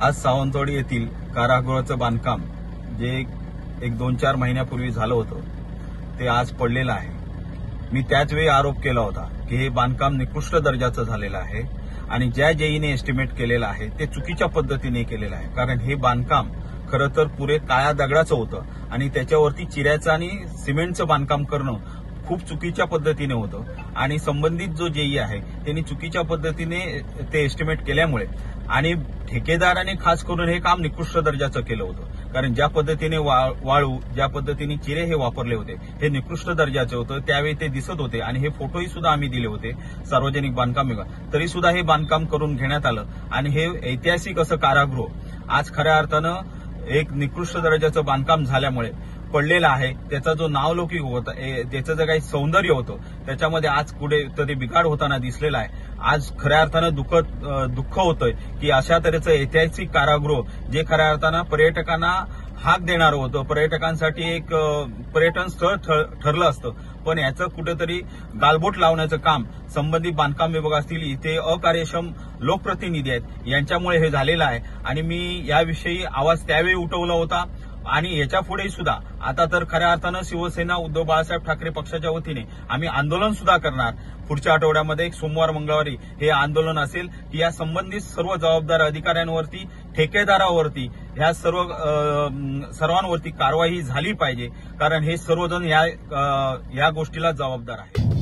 आज सावंतवाडी येथील कारागृहाचं बांधकाम जे एक 2-4 महिन्यापूर्वी झालं होतं ते आज पडलेलं आहे। मी त्याच वेळी आरोप केला होता की हे बांधकाम निकृष्ट दर्जाचं झालेलं आहे आणि ज्या जेईने एस्टिमेट केलेलं आहे ते चुकीच्या पद्धतीने केलेलं आहे। कारण हे बांधकाम खरं तर पुरे काळ्या दगडाचं होतं आणि त्याच्यावरती चिऱ्याचं आणि सिमेंटचं बांधकाम करणं खूप चुकीच्या पद्धतीने होतं आणि संबंधित जो जेई आहे त्यांनी चुकीच्या पद्धतीने ते एस्टिमेट केल्यामुळे आणि ठेकेदाराने खास करून हे काम निकृष्ट दर्जाचं केलं होतं। कारण ज्या पद्धतीने वाळू ज्या पद्धतीने चिरे हे वापरले होते हे निकृष्ट दर्जाचे होतं। त्यावेळी ते दिसत होते आणि हे फोटोही सुद्धा आम्ही दिले होते सार्वजनिक बांधकाम विभाग। तरी सुद्धा हे बांधकाम करून घेण्यात आलं आणि हे ऐतिहासिक असं कारागृह आज खऱ्या अर्थानं एक निकृष्ट दर्जाचं बांधकाम झाल्यामुळे पडलेला आहे। त्याचा जो नावलौकिक होता त्याचं जे काही सौंदर्य होतं त्याच्यामध्ये आज कुठे तरी बिघाड होताना दिसलेला आहे। आज खऱ्या अर्थानं दुःख होतंय की अशा तऱ्हेचं ऐतिहासिक कारागृह जे खऱ्या अर्थानं पर्यटकांना हाक देणारं होतं, पर्यटकांसाठी एक पर्यटन स्थळ ठरलं असतं, पण याचं कुठेतरी गालबोट लावण्याचं काम संबंधित बांधकाम विभाग असतील, इथे अकार्यक्षम लोकप्रतिनिधी आहेत यांच्यामुळे हे झालेलं आहे। आणि मी याविषयी आवाज त्यावेळी उठवला होता आणि याच्या पुढे सुद्धा आता तर खऱ्या अर्थानं शिवसेना उद्धव बाळासाहेब ठाकरे पक्षाच्या वतीने आम्ही आंदोलन सुद्धा करणार। पुढच्या आठवड्यामध्ये सोमवार मंगळवारी हे आंदोलन असेल की या संबंधित सर्व जबाबदार अधिकाऱ्यांवरती, ठेकेदारावरती, ह्या सर्वांवरती कारवाई झाली पाहिजे। कारण हे सर्वजण या गोष्टीला जबाबदार आहे।